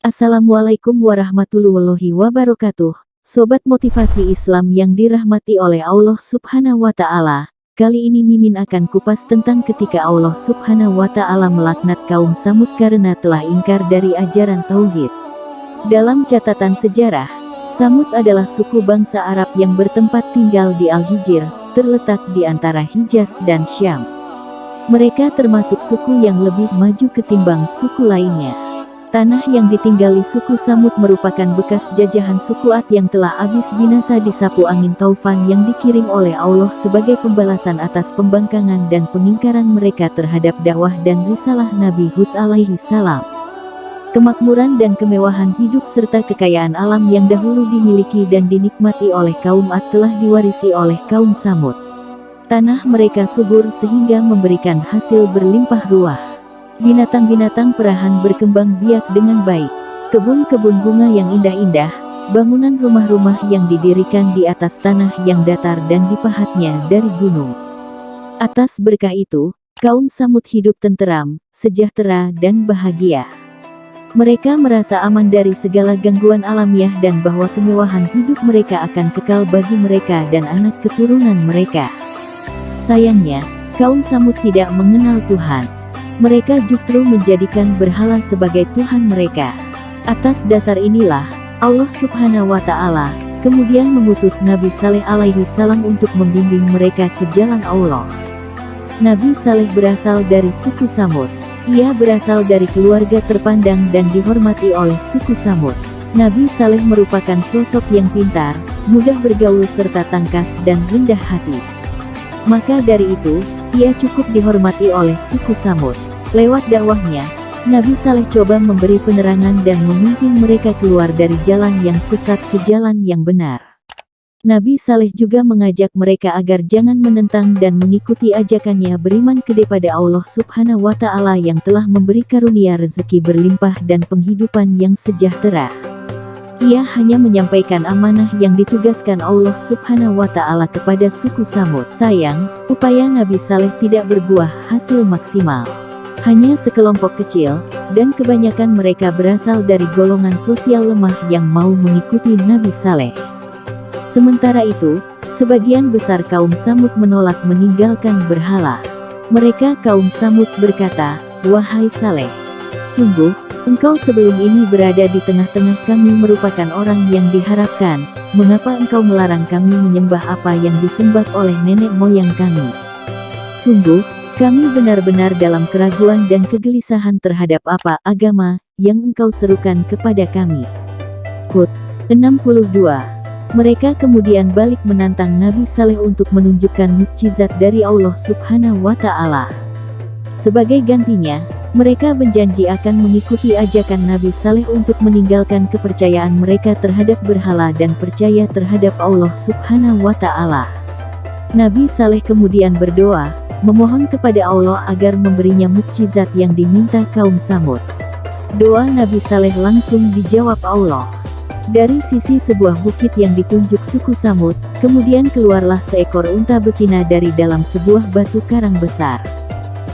Assalamualaikum warahmatullahi wabarakatuh. Sobat motivasi Islam yang dirahmati oleh Allah Subhanahu wa Ta'ala. Kali ini Mimin akan kupas tentang ketika Allah Subhanahu wa Ta'ala melaknat kaum Samud karena telah ingkar dari ajaran tauhid. Dalam catatan sejarah, Samud adalah suku bangsa Arab yang bertempat tinggal di Al-Hijr, terletak di antara Hijaz dan Syam. Mereka termasuk suku yang lebih maju ketimbang suku lainnya. Tanah yang ditinggali suku Samud merupakan bekas jajahan suku Ad yang telah habis binasa disapu angin taufan yang dikirim oleh Allah sebagai pembalasan atas pembangkangan dan pengingkaran mereka terhadap dakwah dan risalah Nabi Hud alaihi salam. Kemakmuran dan kemewahan hidup serta kekayaan alam yang dahulu dimiliki dan dinikmati oleh kaum Ad telah diwarisi oleh kaum Samud. Tanah mereka subur sehingga memberikan hasil berlimpah ruah. Binatang-binatang perahan berkembang biak dengan baik. Kebun-kebun bunga yang indah-indah, bangunan rumah-rumah yang didirikan di atas tanah yang datar dan dipahatnya dari gunung. Atas berkah itu, kaum Samud hidup tenteram, sejahtera dan bahagia. Mereka merasa aman dari segala gangguan alamiah dan bahwa kemewahan hidup mereka akan kekal bagi mereka dan anak keturunan mereka. Sayangnya, kaum Samud tidak mengenal Tuhan. Mereka justru menjadikan berhala sebagai Tuhan mereka. Atas dasar inilah, Allah Subhanahu wa Ta'ala kemudian mengutus Nabi Saleh alaihi salam untuk membimbing mereka ke jalan Allah. Nabi Saleh berasal dari suku Samud. Ia berasal dari keluarga terpandang dan dihormati oleh suku Samud. Nabi Saleh merupakan sosok yang pintar, mudah bergaul serta tangkas dan rendah hati. Maka dari itu, ia cukup dihormati oleh suku Samud. Lewat dakwahnya, Nabi Saleh coba memberi penerangan dan memimpin mereka keluar dari jalan yang sesat ke jalan yang benar. Nabi Saleh juga mengajak mereka agar jangan menentang dan mengikuti ajakannya beriman kepada Allah Subhanahu wa Ta'ala yang telah memberi karunia rezeki berlimpah dan penghidupan yang sejahtera. Ia hanya menyampaikan amanah yang ditugaskan Allah Subhanahu wa Ta'ala kepada suku Samud. Sayang, upaya Nabi Saleh tidak berbuah hasil maksimal. Hanya sekelompok kecil, dan kebanyakan mereka berasal dari golongan sosial lemah yang mau mengikuti Nabi Saleh. Sementara itu, sebagian besar kaum Samud menolak meninggalkan berhala. Mereka kaum Samud berkata, "Wahai Saleh, sungguh, engkau sebelum ini berada di tengah-tengah kami merupakan orang yang diharapkan. Mengapa engkau melarang kami menyembah apa yang disembah oleh nenek moyang kami? Sungguh, kami benar-benar dalam keraguan dan kegelisahan terhadap apa agama yang engkau serukan kepada kami." Hud 62. Mereka kemudian balik menantang Nabi Saleh untuk menunjukkan mukjizat dari Allah Subhanahu wa Ta'ala. Sebagai gantinya, mereka berjanji akan mengikuti ajakan Nabi Saleh untuk meninggalkan kepercayaan mereka terhadap berhala dan percaya terhadap Allah Subhanahu wa Ta'ala. Nabi Saleh kemudian berdoa, memohon kepada Allah agar memberinya mukjizat yang diminta kaum Samud. Doa Nabi Saleh langsung dijawab Allah. Dari sisi sebuah bukit yang ditunjuk suku Samud, kemudian keluarlah seekor unta betina dari dalam sebuah batu karang besar.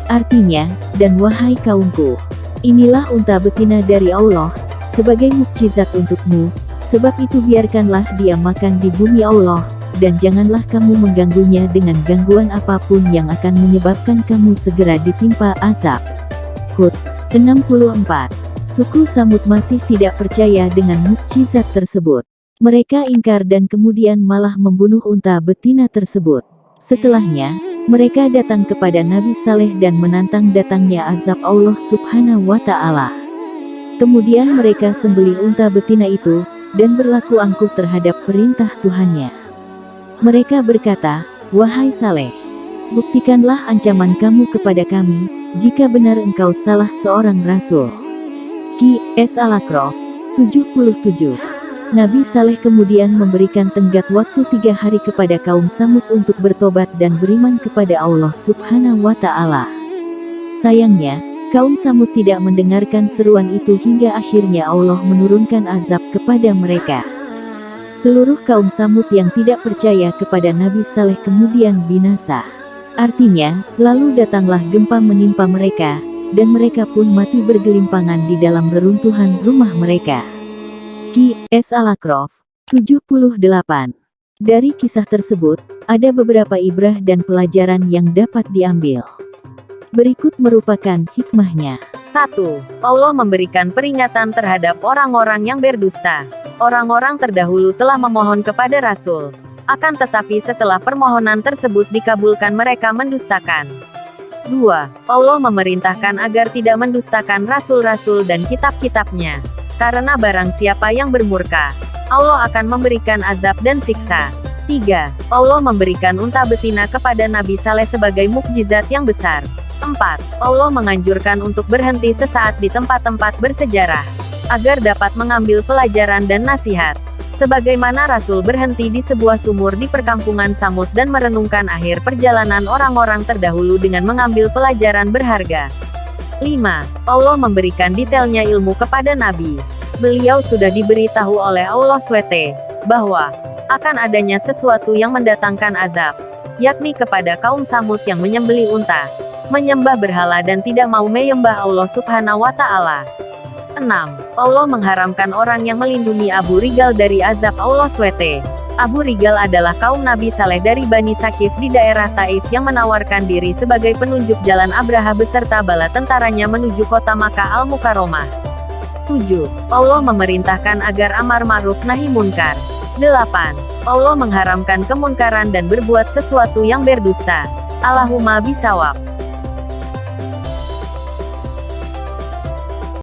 Artinya, "Dan wahai kaumku, inilah unta betina dari Allah, sebagai mukjizat untukmu, sebab itu biarkanlah dia makan di bumi Allah, dan janganlah kamu mengganggunya dengan gangguan apapun yang akan menyebabkan kamu segera ditimpa azab." Hud 64. Suku Samud masih tidak percaya dengan mukjizat tersebut. Mereka ingkar dan kemudian malah membunuh unta betina tersebut. Setelahnya, mereka datang kepada Nabi Saleh dan menantang datangnya azab Allah Subhanahu wa Ta'ala. Kemudian mereka sembelih unta betina itu, dan berlaku angkuh terhadap perintah Tuhannya. Mereka berkata, "Wahai Saleh, buktikanlah ancaman kamu kepada kami, jika benar engkau salah seorang rasul." Qs Al-A'raf 77. Nabi Saleh kemudian memberikan tenggat waktu 3 hari kepada kaum Samud untuk bertobat dan beriman kepada Allah Subhanahu wa Ta'ala. Sayangnya, kaum Samud tidak mendengarkan seruan itu hingga akhirnya Allah menurunkan azab kepada mereka. Seluruh kaum Samud yang tidak percaya kepada Nabi Saleh kemudian binasa. Artinya, lalu datanglah gempa menimpa mereka, dan mereka pun mati bergelimpangan di dalam reruntuhan rumah mereka. Ki S. Alakraf 78. Dari kisah tersebut, ada beberapa ibrah dan pelajaran yang dapat diambil. Berikut merupakan hikmahnya. 1. Allah memberikan peringatan terhadap orang-orang yang berdusta. Orang-orang terdahulu telah memohon kepada Rasul. Akan tetapi setelah permohonan tersebut dikabulkan mereka mendustakan. 2. Allah memerintahkan agar tidak mendustakan rasul-rasul dan kitab-kitabnya. Karena barang siapa yang bermurka, Allah akan memberikan azab dan siksa. 3. Allah memberikan unta betina kepada Nabi Saleh sebagai mukjizat yang besar. 4. Allah menganjurkan untuk berhenti sesaat di tempat-tempat bersejarah, agar dapat mengambil pelajaran dan nasihat. Sebagaimana Rasul berhenti di sebuah sumur di perkampungan Samud dan merenungkan akhir perjalanan orang-orang terdahulu dengan mengambil pelajaran berharga. 5. Allah memberikan detailnya ilmu kepada Nabi. Beliau sudah diberitahu oleh Allah SWT, bahwa akan adanya sesuatu yang mendatangkan azab, yakni kepada kaum Samud yang menyembelih unta, menyembah berhala dan tidak mau menyembah Allah Subhanahu wa Ta'ala. 6. Allah mengharamkan orang yang melindungi Abu Rigal dari azab Allah SWT. Abu Rigal adalah kaum Nabi Saleh dari Bani Sakif di daerah Taif yang menawarkan diri sebagai penunjuk jalan Abraha beserta bala tentaranya menuju kota Makkah Al-Mukarramah. 7. Allah memerintahkan agar amar ma'ruf nahi munkar. 8. Allah mengharamkan kemunkaran dan berbuat sesuatu yang berdusta. Allahumma bisawab.